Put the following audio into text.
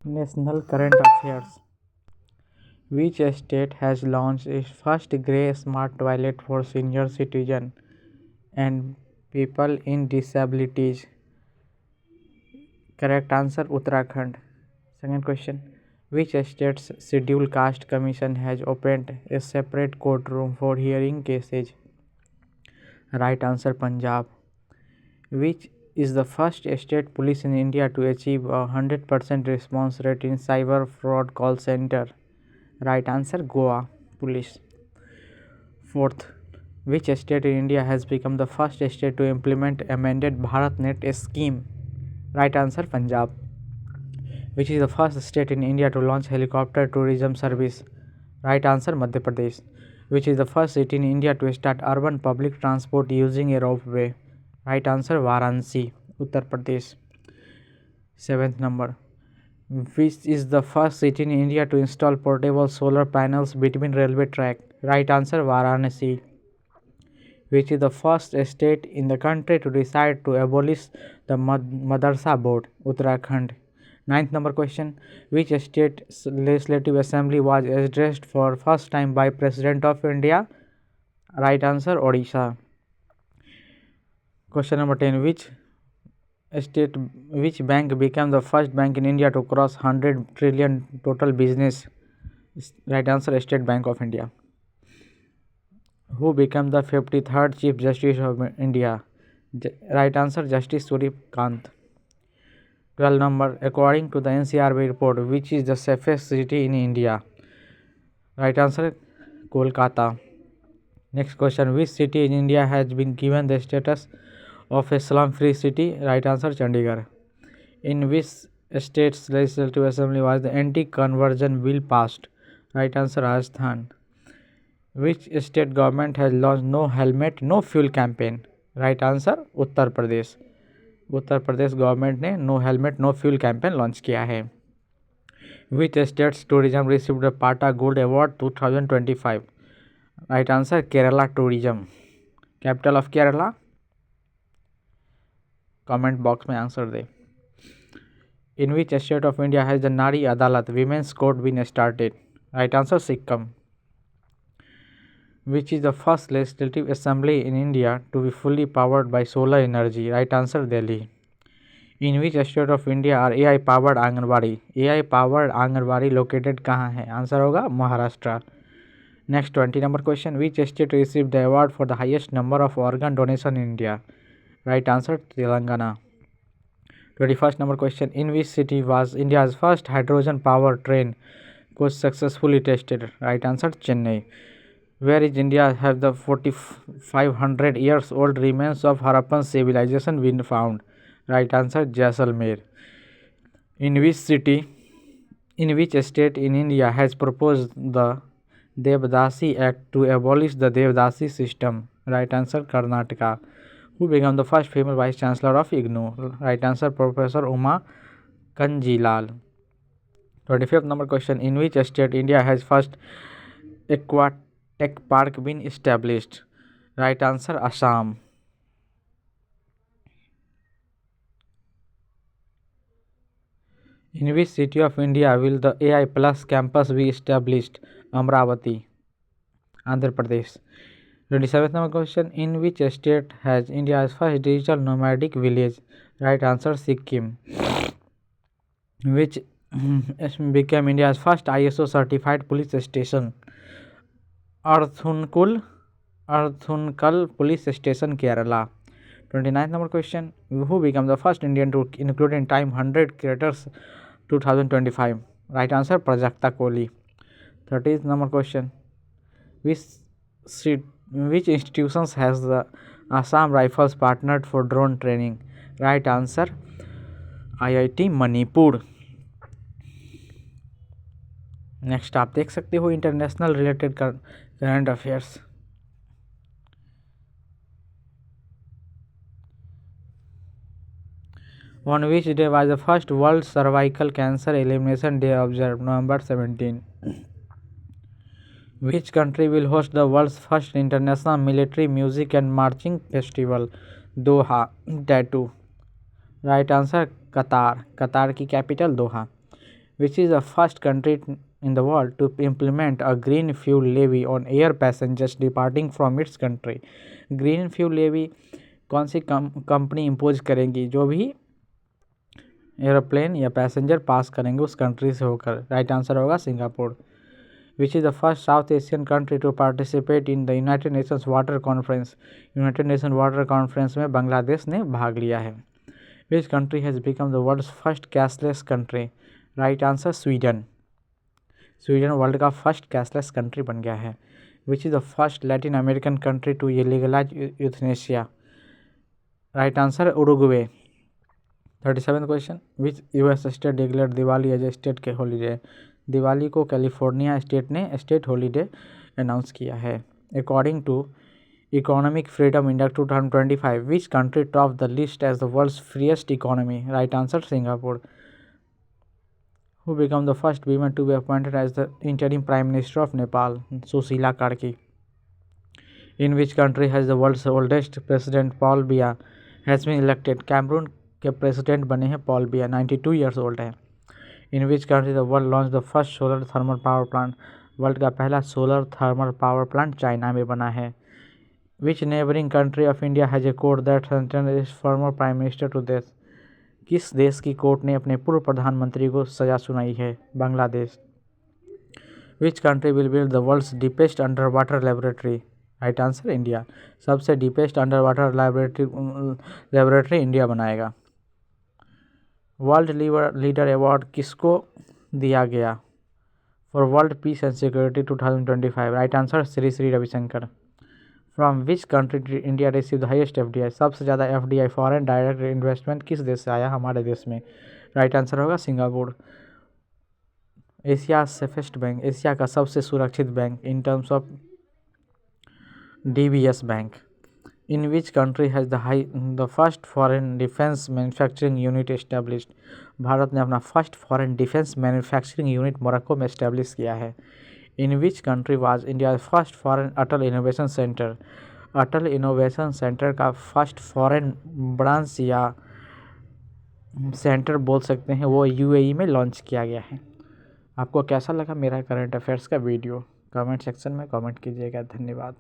National current affairs. Which state has launched its first grey smart toilet for senior citizens and people in disabilities? Correct answer Uttarakhand. Second question. Which state's scheduled caste commission has opened a separate courtroom for hearing cases? Right answer Punjab. Which is the first state police in India to achieve a 100% response rate in cyber fraud call center? Right answer Goa police. Fourth, which state in India has become the first state to implement amended BharatNet scheme? Right answer Punjab. Which is the first state in India to launch helicopter tourism service? Right answer Madhya Pradesh. Which is the first city in India to start urban public transport using a ropeway? Right answer Varanasi, Uttar Pradesh. Seventh number. Which is the first city in India to install portable solar panels between railway track? Right answer Varanasi. Which is the first state in the country to decide to abolish the Madrasa board? Uttarakhand. Ninth number question. Which state legislative assembly was addressed for first time by President of India? Right answer Odisha. Question number 10. Which bank became the first bank in India to cross 100 trillion total business? Right answer State Bank of India. Who became the 53rd Chief Justice of India? Right answer Justice Surya Kant. 12 number. According to the NCRB report, which is the safest city in India? Right answer Kolkata. Next question. Which city in India has been given the status of a slum-free city? Right answer Chandigarh. In which state's legislative assembly was the anti-conversion bill passed? Right answer Rajasthan. Which state government has launched no helmet no fuel campaign? Right answer Uttar Pradesh. Uttar Pradesh government ने no helmet no fuel campaign launch किया है. Which state's tourism received the Pata Gold Award 2025? Right answer Kerala tourism. Capital of Kerala? Comment box में answer they. In which state of India has the Nari Adalat Women's Court been started? Right answer Sikkim. Which is the first legislative assembly in India to be fully powered by solar energy? Right answer Delhi. In which state of India are AI powered anganwadi? AI powered anganwadi located कहाँ है? Answer होगा Maharashtra. Next 20 number question. Which state received the award for the highest number of organ donation in India? Right answer Telangana. 21st number question. In which city was India's first hydrogen power train was successfully tested? Right answer Chennai. Where is India have the 4500 years old remains of Harappan civilization been found? Right answer Jaisalmer. In which state in India has proposed the Devdasi Act to abolish the Devdasi system? Right answer Karnataka. Who became the first female vice chancellor of IGNOU? Right answer Professor Uma Kanjilal. 25th number question. In which state India has first aquatech park been established? Right answer Assam. In which city of India will the AI Plus campus be established? Amravati, Andhra Pradesh. 27th number question. In which state has India's first digital nomadic village? Right answer Sikkim. Which became India's first ISO certified police station? Arthunkal Police Station, Kerala. 29th number question. Who became the first Indian to include in Time 100 creators 2025? Right answer Prajakta Kohli. 30th number question. Which institutions has the Assam Rifles partnered for drone training? Right answer IIT Manipur. Next आप देख सकते हो international related current affairs. On which day was the first World Cervical Cancer Elimination Day observed? November 17. Which country will host the world's first international military music and marching festival? Doha, Tattoo. Right answer Qatar. Qatar की capital Doha. Which is the first country in the world to implement a green fuel levy on air passengers departing from its country. Green fuel levy कौन सी company impose करेंगी जो भी aeroplane या passenger पास करेंगे उस country से होकर? राइट आंसर होगा Singapore. Which is the first South Asian country to participate in the United Nations water conference? United Nation water conference में बांग्लादेश ने भाग लिया है. Which country has become the world's first cashless country? Right answer Sweden. Sweden world का first cashless country बन गया है. Which is the first Latin American country to legalise euthanasia? Right answer Uruguay. 37 question. Which US state declare Diwali as a state के holiday? Diwali को California state ने state holiday announce किया है. According to economic freedom index 2025 which country top the list as the world's freest economy? Right answer Singapore. Who became the first woman to be appointed as the interim Prime Minister of Nepal? Susila Karki. In which country has the world's oldest president Paul Biya has been elected? Cameroon के president बने हैं Paul Biya, 92 years old है. In which country the world launch the first solar thermal power plant? World का पहला solar thermal power plant China में बना है. Which neighbouring country of India has a court that sentenced former prime minister to death? किस देश की court ने अपने पूर्व प्रधानमंत्री को सजा सुनाई है? Bangladesh. Which country will build the world's deepest underwater laboratory? Right answer India. सबसे deepest underwater laboratory India बनाएगा. वर्ल्ड लीडर अवार्ड किसको दिया गया for world peace and security 2025? Right answer Shri Shri Ravishankar. From which country did India receive the highest FDI? सबसे ज़्यादा FDI foreign direct investment किस देश से आया? हमारे देश में. राइट आंसर होगा Singapore. Asia safest bank, Asia का सबसे सुरक्षित bank in terms of DBS bank. In which country has the first foreign defence manufacturing unit established? Bharat ने अपना first foreign defence manufacturing unit Morocco में एस्टेब्लिश किया है. In which country was India first foreign Atal innovation centre? Atal innovation centre का first foreign branch या centre बोल सकते हैं वो यूएई में लॉन्च किया गया है. आपको कैसा लगा मेरा करंट अफेयर्स का वीडियो? कमेंट सेक्शन में कमेंट कीजिएगा. धन्यवाद.